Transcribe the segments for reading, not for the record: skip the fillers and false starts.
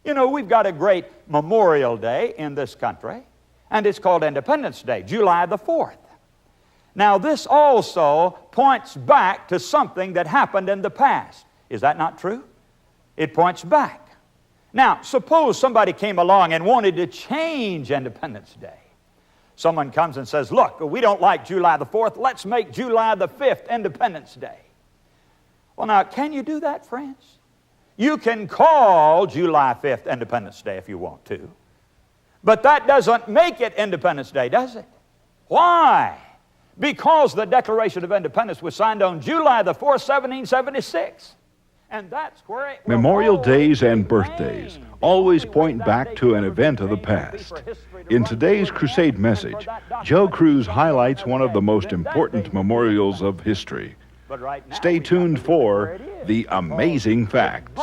You know, we've got a great Memorial Day in this country, and it's called Independence Day, July the 4th. Now, this also points back to something that happened in the past. Is that not true? It points back. Now, suppose somebody came along and wanted to change Independence Day. Someone comes and says, look, we don't like July the 4th. Let's make July the 5th Independence Day. Well, now, can you do that, friends? You can call July 5th Independence Day if you want to. But that doesn't make it Independence Day, does it? Why? Because the Declaration of Independence was signed on July the 4th, 1776. And that's where it Memorial days and birthdays always point back to an event of the past. In today's crusade message, Joe Cruz highlights one of the most important memorials of history. Stay tuned for The Amazing Facts.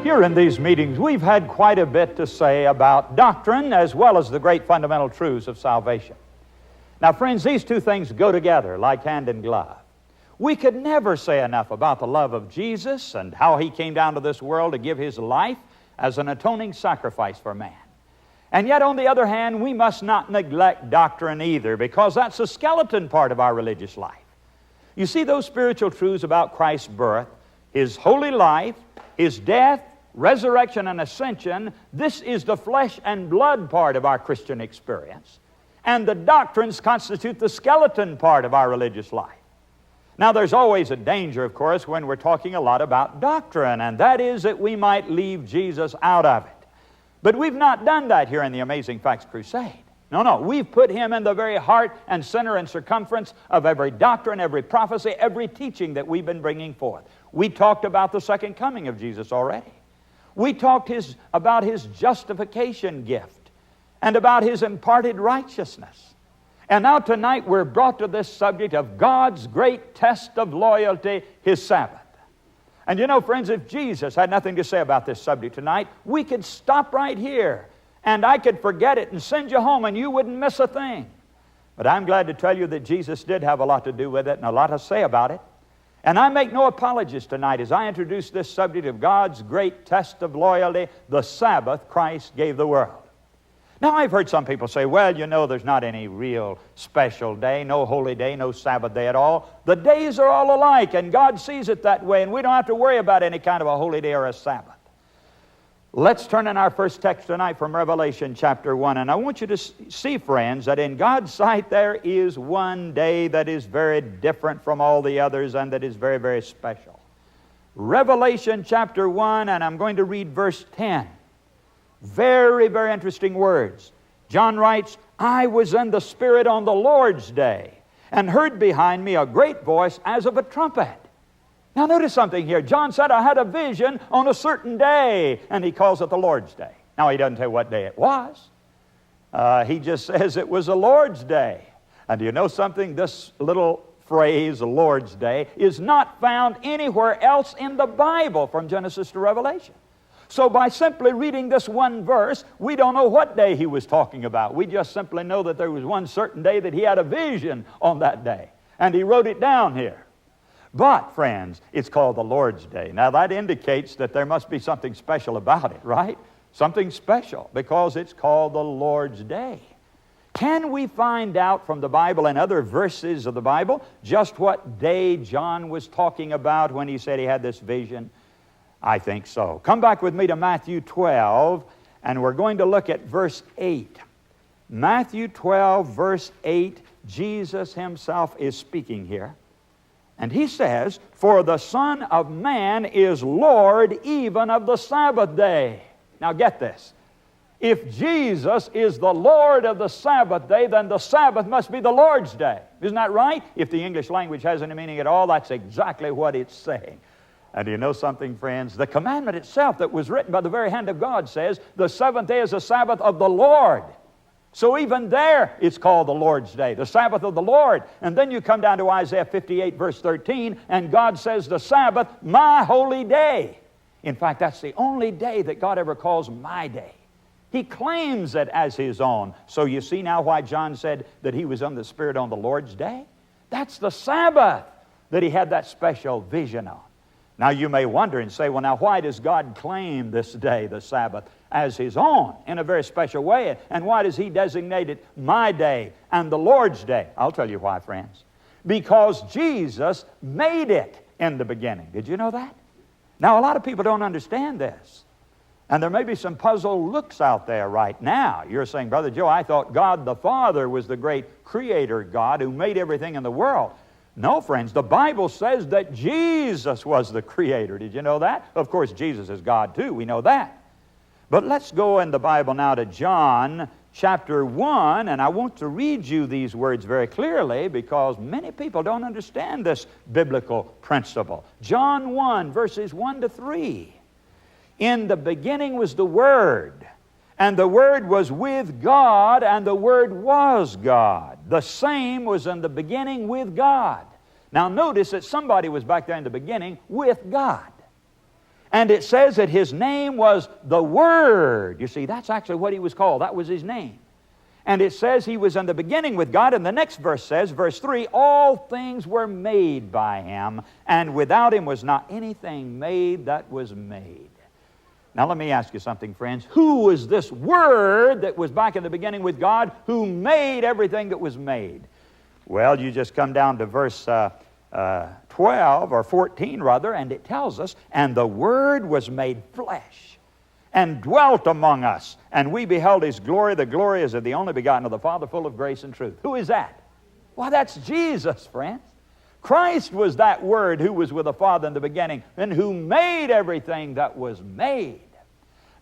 Here in these meetings, we've had quite a bit to say about doctrine as well as the great fundamental truths of salvation. Now, friends, these two things go together like hand in glove. We could never say enough about the love of Jesus and how He came down to this world to give His life as an atoning sacrifice for man. And yet, on the other hand, we must not neglect doctrine either, because that's the skeleton part of our religious life. You see, those spiritual truths about Christ's birth, His holy life, His death, resurrection, and ascension, this is the flesh and blood part of our Christian experience. And the doctrines constitute the skeleton part of our religious life. Now, there's always a danger, of course, when we're talking a lot about doctrine, and that is that we might leave Jesus out of it. But we've not done that here in the Amazing Facts Crusade. No, we've put Him in the very heart and center and circumference of every doctrine, every prophecy, every teaching that we've been bringing forth. We talked about the second coming of Jesus already. We talked about His justification gift and about His imparted righteousness. And now tonight we're brought to this subject of God's great test of loyalty, His Sabbath. And you know, friends, if Jesus had nothing to say about this subject tonight, we could stop right here and I could forget it and send you home and you wouldn't miss a thing. But I'm glad to tell you that Jesus did have a lot to do with it and a lot to say about it. And I make no apologies tonight as I introduce this subject of God's great test of loyalty, the Sabbath Christ gave the world. Now, I've heard some people say, well, you know, there's not any real special day, no holy day, no Sabbath day at all. The days are all alike, and God sees it that way, and we don't have to worry about any kind of a holy day or a Sabbath. Let's turn in our first text tonight from Revelation chapter 1, and I want you to see, friends, that in God's sight there is one day that is very different from all the others and that is very, very special. Revelation chapter 1, and I'm going to read verse 10. Very, very interesting words. John writes, I was in the Spirit on the Lord's day, and heard behind me a great voice as of a trumpet. Now notice something here. John said, I had a vision on a certain day, and he calls it the Lord's Day. Now he doesn't say what day it was. He just says it was a Lord's Day. And do you know something? This little phrase, Lord's Day, is not found anywhere else in the Bible from Genesis to Revelation. So by simply reading this one verse, we don't know what day he was talking about. We just simply know that there was one certain day that he had a vision on that day. And he wrote it down here. But, friends, it's called the Lord's Day. Now, that indicates that there must be something special about it, right? Something special, because it's called the Lord's Day. Can we find out from the Bible and other verses of the Bible just what day John was talking about when he said he had this vision? I think so. Come back with me to Matthew 12, and we're going to look at verse 8. Matthew 12, verse 8, Jesus Himself is speaking here. And He says, for the Son of Man is Lord even of the Sabbath day. Now get this. If Jesus is the Lord of the Sabbath day, then the Sabbath must be the Lord's day. Isn't that right? If the English language has any meaning at all, that's exactly what it's saying. And do you know something, friends? The commandment itself that was written by the very hand of God says, the seventh day is the Sabbath of the Lord. So even there, it's called the Lord's Day, the Sabbath of the Lord. And then you come down to Isaiah 58, verse 13, and God says, the Sabbath, my holy day. In fact, that's the only day that God ever calls my day. He claims it as His own. So you see now why John said that he was on the Spirit on the Lord's day? That's the Sabbath that he had that special vision on. Now you may wonder and say, well, now why does God claim this day, the Sabbath, as His own in a very special way? And why does He designate it my day and the Lord's day? I'll tell you why, friends. Because Jesus made it in the beginning. Did you know that? Now a lot of people don't understand this. And there may be some puzzled looks out there right now. You're saying, Brother Joe, I thought God the Father was the great creator God who made everything in the world. No, friends, the Bible says that Jesus was the creator. Did you know that? Of course, Jesus is God too. We know that. But let's go in the Bible now to John chapter 1, and I want to read you these words very clearly because many people don't understand this biblical principle. John 1, verses 1 to 3. In the beginning was the Word, and the Word was with God, and the Word was God. The same was in the beginning with God. Now notice that somebody was back there in the beginning with God. And it says that His name was the Word. You see, that's actually what He was called. That was His name. And it says He was in the beginning with God. And the next verse says, verse 3, all things were made by Him, and without Him was not anything made that was made. Now let me ask you something, friends. Who was this Word that was back in the beginning with God who made everything that was made? Well, you just come down to verse 12, or 14 rather, and it tells us, and the Word was made flesh and dwelt among us, and we beheld His glory. The glory is of the only begotten of the Father, full of grace and truth. Who is that? Well, that's Jesus, friends. Christ was that Word who was with the Father in the beginning and who made everything that was made.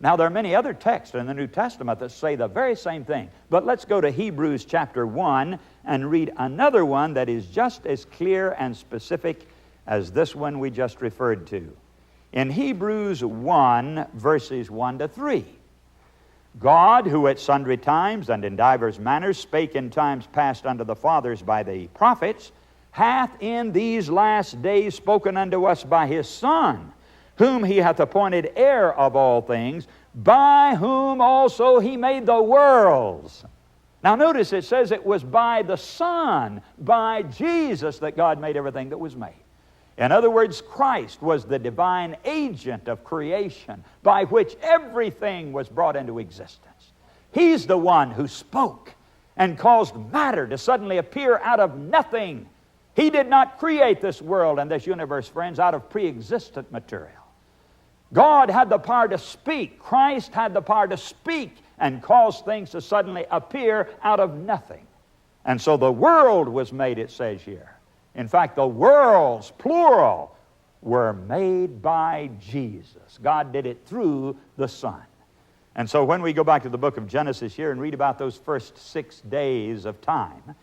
Now, there are many other texts in the New Testament that say the very same thing. But let's go to Hebrews chapter 1 and read another one that is just as clear and specific as this one we just referred to. In Hebrews 1, verses 1 to 3. God, who at sundry times and in divers manners spake in times past unto the fathers by the prophets, hath in these last days spoken unto us by His Son, whom He hath appointed heir of all things, by whom also He made the worlds. Now notice it says it was by the Son, by Jesus, that God made everything that was made. In other words, Christ was the divine agent of creation by which everything was brought into existence. He's the one who spoke and caused matter to suddenly appear out of nothing. He did not create this world and this universe, friends, out of pre-existent material. God had the power to speak. Christ had the power to speak and cause things to suddenly appear out of nothing. And so the world was made, it says here. In fact, the worlds, plural, were made by Jesus. God did it through the Son. And so when we go back to the book of Genesis here and read about those first 6 days of time,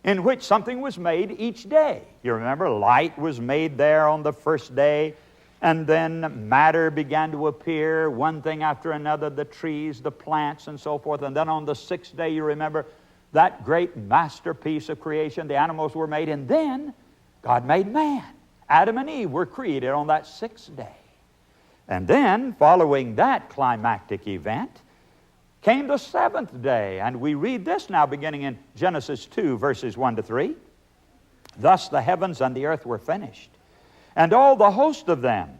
in which something was made each day. You remember, light was made there on the first day, and then matter began to appear, one thing after another, the trees, the plants, and so forth. And then on the 6th day, you remember, that great masterpiece of creation, the animals were made, and then God made man. Adam and Eve were created on that 6th day. And then, following that climactic event, came the 7th day, and we read this now beginning in Genesis 2, verses 1 to 3. Thus the heavens and the earth were finished, and all the host of them.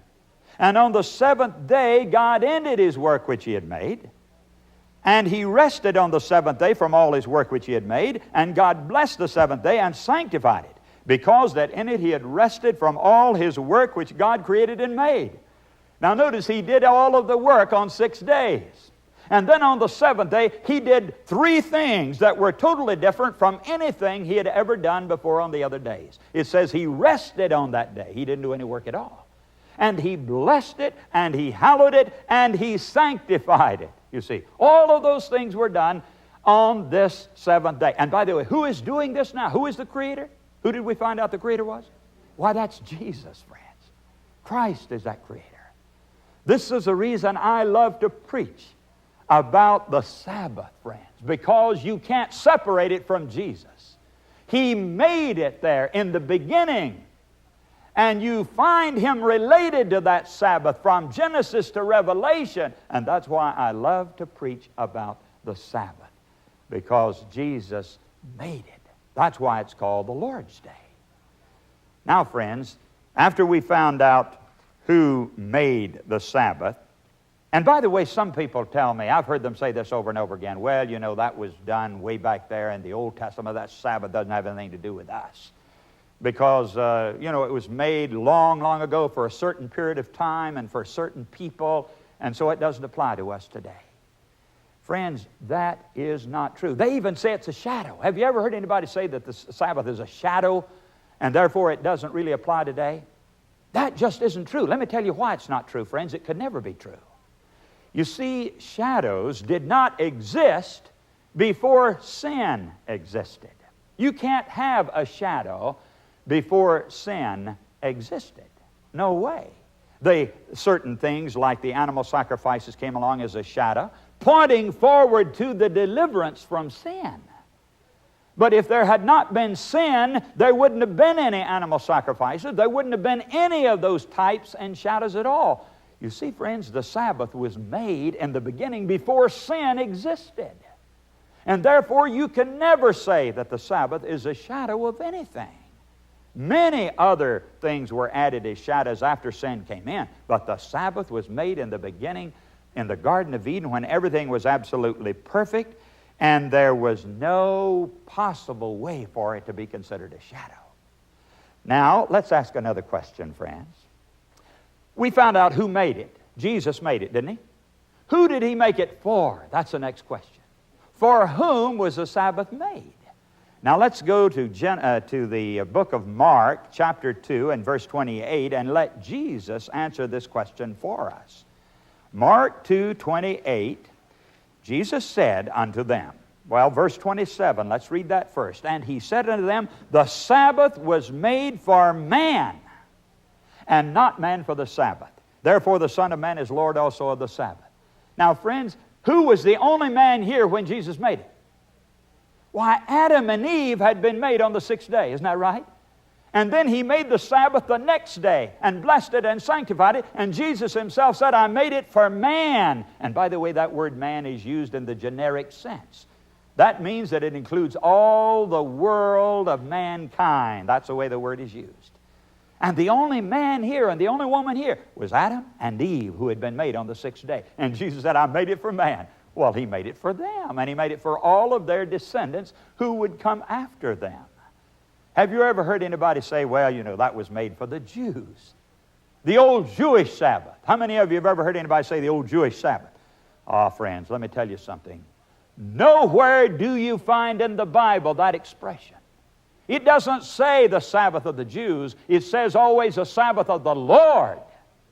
And on the 7th day God ended His work which He had made, and He rested on the 7th day from all His work which He had made, and God blessed the 7th day and sanctified it, because that in it He had rested from all His work which God created and made. Now notice He did all of the work on 6 days. And then on the 7th day, He did 3 things that were totally different from anything He had ever done before on the other days. It says He rested on that day. He didn't do any work at all. And He blessed it, and He hallowed it, and He sanctified it. You see, all of those things were done on this 7th day. And by the way, who is doing this now? Who is the Creator? Who did we find out the Creator was? Why, that's Jesus, friends. Christ is that Creator. This is the reason I love to preach about the Sabbath, friends, because you can't separate it from Jesus. He made it there in the beginning. And you find Him related to that Sabbath from Genesis to Revelation. And that's why I love to preach about the Sabbath, because Jesus made it. That's why it's called the Lord's Day. Now, friends, after we found out who made the Sabbath, and by the way, some people tell me, I've heard them say this over and over again, well, you know, that was done way back there in the Old Testament. That Sabbath doesn't have anything to do with us. Because, you know, it was made long, long ago for a certain period of time and for certain people, and so it doesn't apply to us today. Friends, that is not true. They even say it's a shadow. Have you ever heard anybody say that the Sabbath is a shadow and therefore it doesn't really apply today? That just isn't true. Let me tell you why it's not true, friends. It could never be true. You see, shadows did not exist before sin existed. You can't have a shadow before sin existed. No way. Certain things like the animal sacrifices came along as a shadow, pointing forward to the deliverance from sin. But if there had not been sin, there wouldn't have been any animal sacrifices. There wouldn't have been any of those types and shadows at all. You see, friends, the Sabbath was made in the beginning before sin existed. And therefore, you can never say that the Sabbath is a shadow of anything. Many other things were added as shadows after sin came in, but the Sabbath was made in the beginning in the Garden of Eden when everything was absolutely perfect, and there was no possible way for it to be considered a shadow. Now, let's ask another question, friends. We found out who made it. Jesus made it, didn't He? Who did He make it for? That's the next question. For whom was the Sabbath made? Now let's go to the book of Mark, chapter 2 and verse 28, and let Jesus answer this question for us. Mark 2:28, Jesus said unto them, well, verse 27, let's read that first. And He said unto them, the Sabbath was made for man, and not man for the Sabbath. Therefore the Son of Man is Lord also of the Sabbath. Now, friends, who was the only man here when Jesus made it? Why, Adam and Eve had been made on the sixth day, isn't that right? And then He made the Sabbath the next day and blessed it and sanctified it. And Jesus Himself said, I made it for man. And by the way, that word man is used in the generic sense. That means that it includes all the world of mankind. That's the way the word is used. And the only man here and the only woman here was Adam and Eve, who had been made on the sixth day. And Jesus said, I made it for man. Well, He made it for them, and He made it for all of their descendants who would come after them. Have you ever heard anybody say, well, you know, that was made for the Jews? The old Jewish Sabbath. How many of you have ever heard anybody say the old Jewish Sabbath? Ah, friends, let me tell you something. Nowhere do you find in the Bible that expression. It doesn't say the Sabbath of the Jews. It says always the Sabbath of the Lord.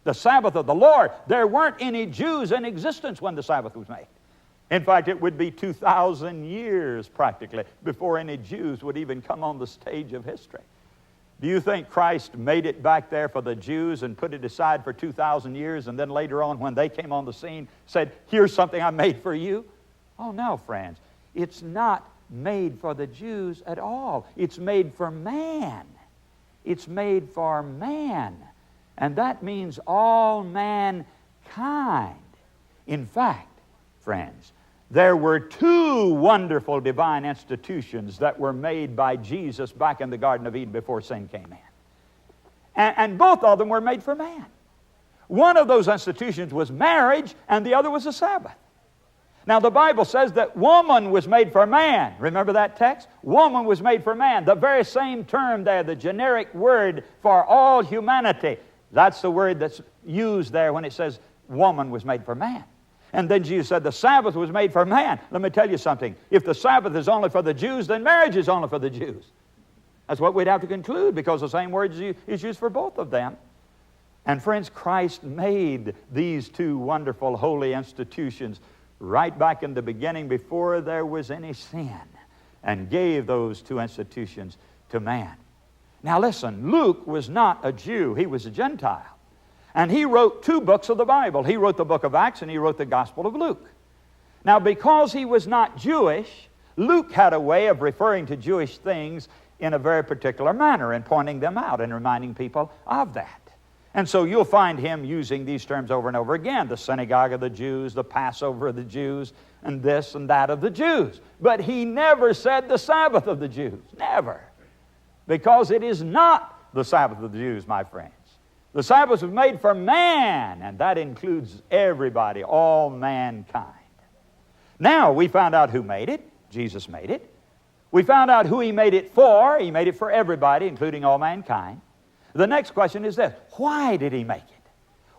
The Sabbath of the Lord. There weren't any Jews in existence when the Sabbath was made. In fact, it would be 2,000 years practically before any Jews would even come on the stage of history. Do you think Christ made it back there for the Jews and put it aside for 2,000 years, and then later on when they came on the scene said, here's something I made for you? Oh no, friends. It's not made for the Jews at all. It's made for man. It's made for man. And that means all mankind. In fact, friends, there were two wonderful divine institutions that were made by Jesus back in the Garden of Eden before sin came in. And both of them were made for man. One of those institutions was marriage, and the other was the Sabbath. Now, the Bible says that woman was made for man. Remember that text? Woman was made for man. The very same term there, the generic word for all humanity. That's the word that's used there when it says woman was made for man. And then Jesus said the Sabbath was made for man. Let me tell you something. If the Sabbath is only for the Jews, then marriage is only for the Jews. That's what we'd have to conclude, because the same word is used for both of them. And friends, Christ made these two wonderful holy institutions right back in the beginning before there was any sin, and gave those two institutions to man. Now listen, Luke was not a Jew. He was a Gentile. And he wrote two books of the Bible. He wrote the book of Acts and he wrote the Gospel of Luke. Now because he was not Jewish, Luke had a way of referring to Jewish things in a very particular manner and pointing them out and reminding people of that. And so you'll find him using these terms over and over again: the synagogue of the Jews, the Passover of the Jews, and this and that of the Jews. But he never said the Sabbath of the Jews. Never. Because it is not the Sabbath of the Jews, my friends. The Sabbath was made for man, and that includes everybody, all mankind. Now, we found out who made it. Jesus made it. We found out who he made it for. He made it for everybody, including all mankind. The next question is this: why did he make it?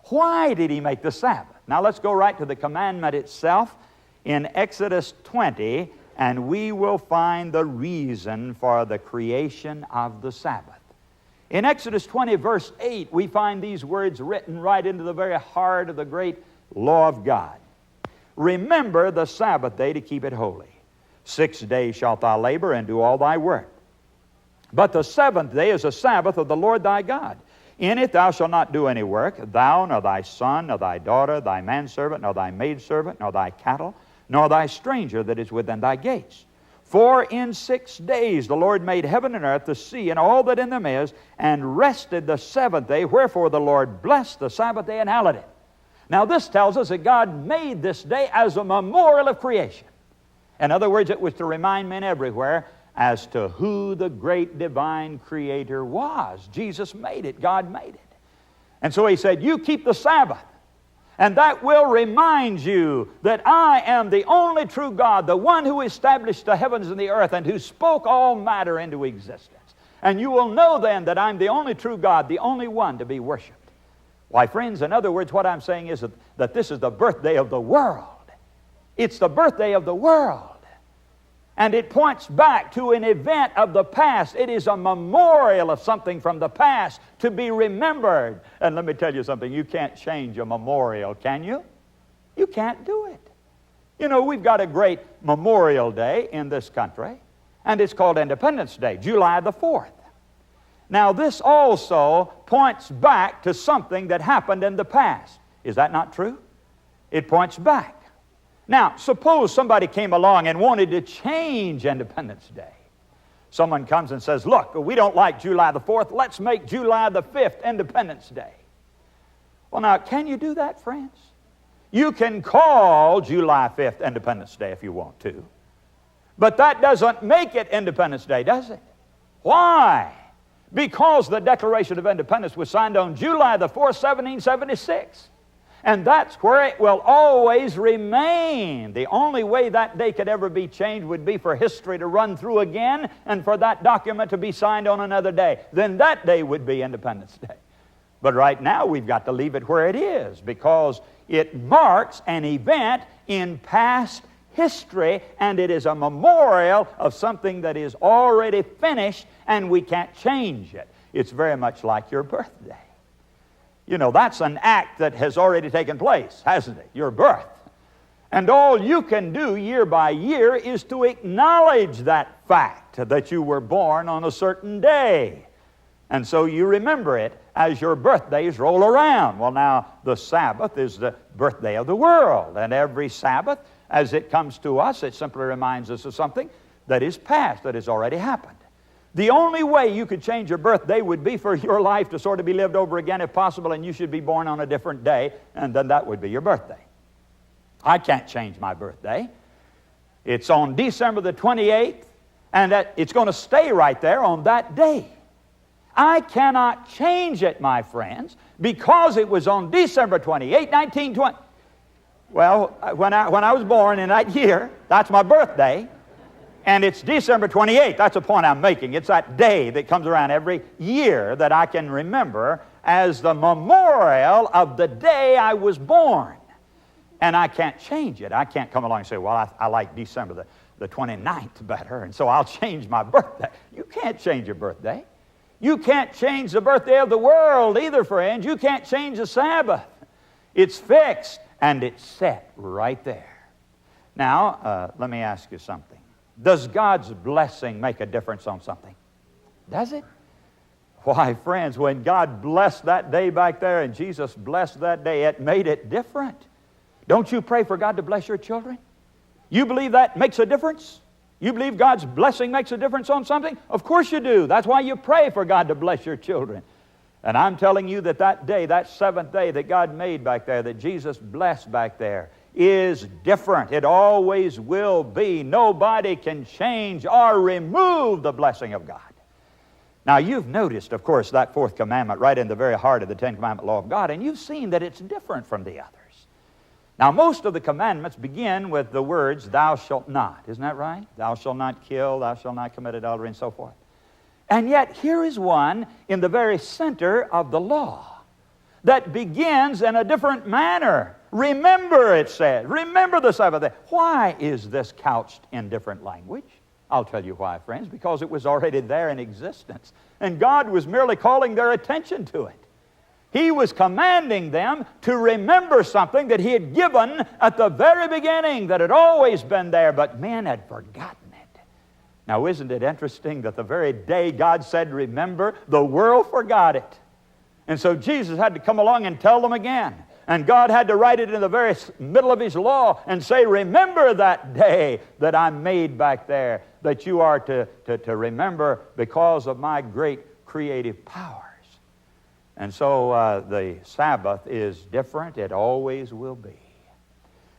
Why did he make the Sabbath? Now let's go right to the commandment itself in Exodus 20, and we will find the reason for the creation of the Sabbath. In Exodus 20, verse 8, we find these words written right into the very heart of the great law of God. Remember the Sabbath day to keep it holy. 6 days shalt thou labor and do all thy work. But the seventh day is a Sabbath of the Lord thy God. In it thou shalt not do any work, thou, nor thy son, nor thy daughter, thy manservant, nor thy maidservant, nor thy cattle, nor thy stranger that is within thy gates. For in 6 days the Lord made heaven and earth, the sea, and all that in them is, and rested the seventh day. Wherefore the Lord blessed the Sabbath day and hallowed it. Now this tells us that God made this day as a memorial of creation. In other words, it was to remind men everywhere as to who the great divine creator was. Jesus made it. God made it. And so he said, you keep the Sabbath, and that will remind you that I am the only true God, the one who established the heavens and the earth and who spoke all matter into existence. And you will know then that I'm the only true God, the only one to be worshiped. Why, friends, in other words, what I'm saying is that this is the birthday of the world. It's the birthday of the world. And it points back to an event of the past. It is a memorial of something from the past to be remembered. And let me tell you something, you can't change a memorial, can you? You can't do it. You know, we've got a great Memorial Day in this country, and it's called Independence Day, July the 4th. Now, this also points back to something that happened in the past. Is that not true? It points back. Now, suppose somebody came along and wanted to change Independence Day. Someone comes and says, look, we don't like July the 4th. Let's make July the 5th Independence Day. Well, now, can you do that, friends? You can call July 5th Independence Day if you want to. But that doesn't make it Independence Day, does it? Why? Because the Declaration of Independence was signed on July the 4th, 1776. And that's where it will always remain. The only way that day could ever be changed would be for history to run through again and for that document to be signed on another day. Then that day would be Independence Day. But right now we've got to leave it where it is because it marks an event in past history, and it is a memorial of something that is already finished and we can't change it. It's very much like your birthday. You know, that's an act that has already taken place, hasn't it? Your birth. And all you can do year by year is to acknowledge that fact that you were born on a certain day. And so you remember it as your birthdays roll around. Well, now, the Sabbath is the birthday of the world. And every Sabbath, as it comes to us, it simply reminds us of something that is past, that has already happened. The only way you could change your birthday would be for your life to sort of be lived over again if possible, and you should be born on a different day, and then that would be your birthday. I can't change my birthday. It's on December the 28th, and it's going to stay right there on that day. I cannot change it, my friends, because it was on December 28, 1920. Well, when I was born in that year, that's my birthday. And it's December 28th. That's the point I'm making. It's that day that comes around every year that I can remember as the memorial of the day I was born. And I can't change it. I can't come along and say, well, I like December the 29th better, and so I'll change my birthday. You can't change your birthday. You can't change the birthday of the world either, friends. You can't change the Sabbath. It's fixed, and it's set right there. Now, let me ask you something. Does God's blessing make a difference on something? Does it? Why, friends, when God blessed that day back there and Jesus blessed that day, it made it different. Don't you pray for God to bless your children? You believe that makes a difference? You believe God's blessing makes a difference on something? Of course you do. That's why you pray for God to bless your children. And I'm telling you that that day, that seventh day that God made back there, that Jesus blessed back there, is different. It always will be. Nobody can change or remove the blessing of God. Now, you've noticed, of course, that fourth commandment right in the very heart of the Ten Commandment law of God, and you've seen that it's different from the others. Now, most of the commandments begin with the words, thou shalt not. Isn't that right? Thou shalt not kill, thou shalt not commit adultery, and so forth. And yet, here is one in the very center of the law that begins in a different manner. Remember, it says. Remember the Sabbath day. Why is this couched in different language? I'll tell you why, friends. Because it was already there in existence. And God was merely calling their attention to it. He was commanding them to remember something that He had given at the very beginning, that had always been there, but men had forgotten it. Now, isn't it interesting that the very day God said, remember, the world forgot it. And so Jesus had to come along and tell them again. And God had to write it in the very middle of His law and say, remember that day that I made back there, that you are to remember because of my great creative powers. And so the Sabbath is different. It always will be.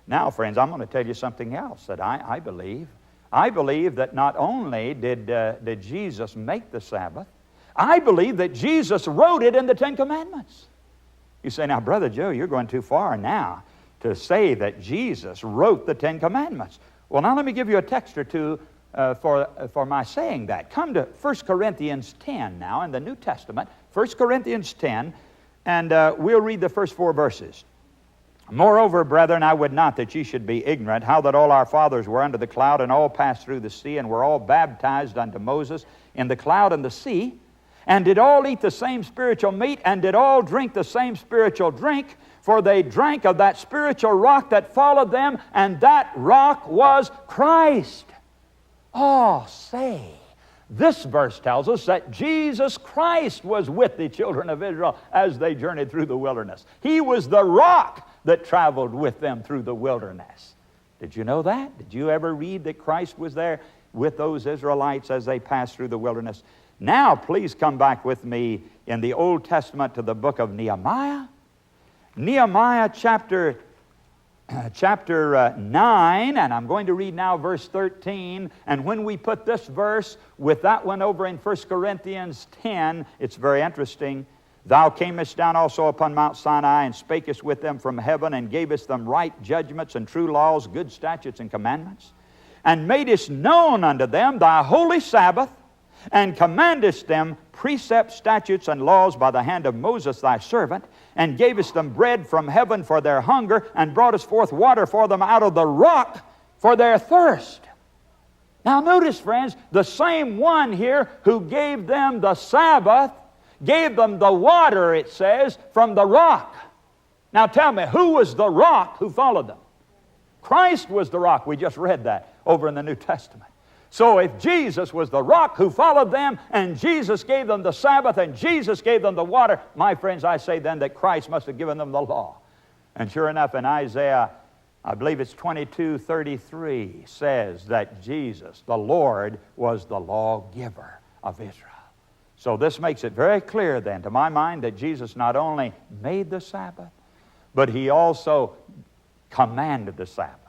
Now, friends, I'm going to tell you something else that I believe. I believe that not only did Jesus make the Sabbath, I believe that Jesus wrote it in the Ten Commandments. You say, now, Brother Joe, you're going too far now to say that Jesus wrote the Ten Commandments. Well, now let me give you a text or two for my saying that. Come to 1 Corinthians 10 now in the New Testament. 1 Corinthians 10, and we'll read the first 4 verses. Moreover, brethren, I would not that ye should be ignorant, how that all our fathers were under the cloud, and all passed through the sea, and were all baptized unto Moses in the cloud and the sea, and did all eat the same spiritual meat, and did all drink the same spiritual drink, for they drank of that spiritual rock that followed them, and that rock was Christ. Oh, say, this verse tells us that Jesus Christ was with the children of Israel as they journeyed through the wilderness. He was the rock that traveled with them through the wilderness. Did you know that? Did you ever read that Christ was there with those Israelites as they passed through the wilderness? Now, please come back with me in the Old Testament to the book of Nehemiah. Nehemiah chapter 9, and I'm going to read now verse 13. And when we put this verse with that one over in 1 Corinthians 10, it's very interesting. Thou camest down also upon Mount Sinai, and spakest with them from heaven, and gavest them right judgments and true laws, good statutes and commandments, and madest known unto them thy holy Sabbath, and commandest them precepts, statutes, and laws by the hand of Moses thy servant, and gavest them bread from heaven for their hunger, and broughtest forth water for them out of the rock for their thirst. Now notice, friends, the same one here who gave them the Sabbath gave them the water, it says, from the rock. Now tell me, who was the rock who followed them? Christ was the rock. We just read that over in the New Testament. So if Jesus was the rock who followed them, and Jesus gave them the Sabbath, and Jesus gave them the water, my friends, I say then that Christ must have given them the law. And sure enough, in Isaiah, I believe it's 22:33, says that Jesus, the Lord, was the lawgiver of Israel. So this makes it very clear then, to my mind, that Jesus not only made the Sabbath, but He also commanded the Sabbath.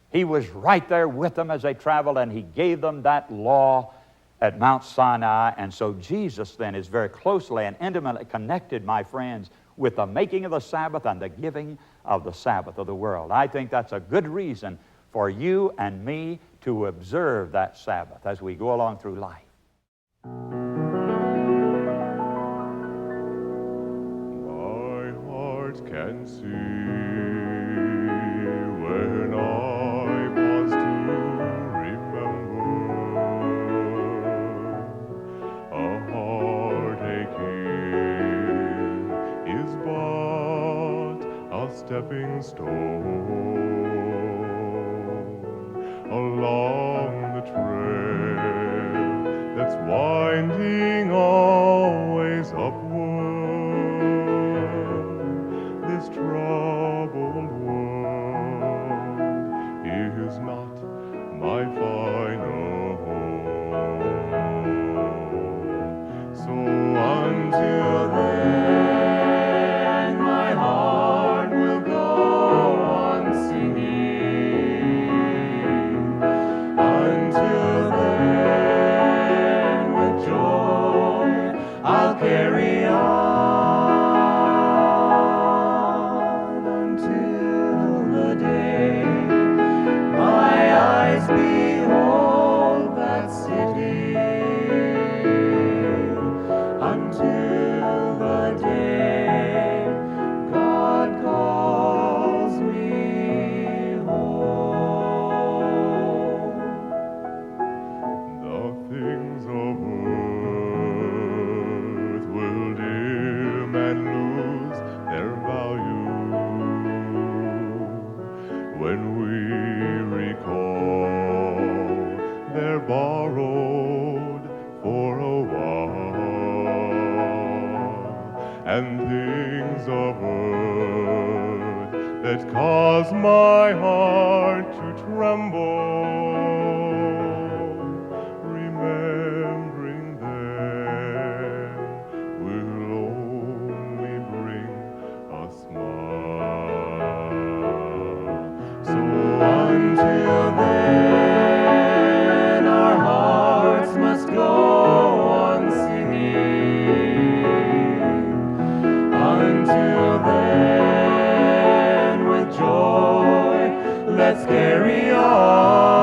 He was right there with them as they traveled, and He gave them that law at Mount Sinai. And so Jesus then is very closely and intimately connected, my friends, with the making of the Sabbath and the giving of the Sabbath of the world. I think that's a good reason for you and me to observe that Sabbath as we go along through life. My heart can see when I pause to remember a heartache here is but a stepping stone along the trail that's winding always upward. This troubled world is not my final that cause my heart to tremble, remembering them will only bring a smile. So until then, our hearts must go on singing. Until then, with joy, let's carry on.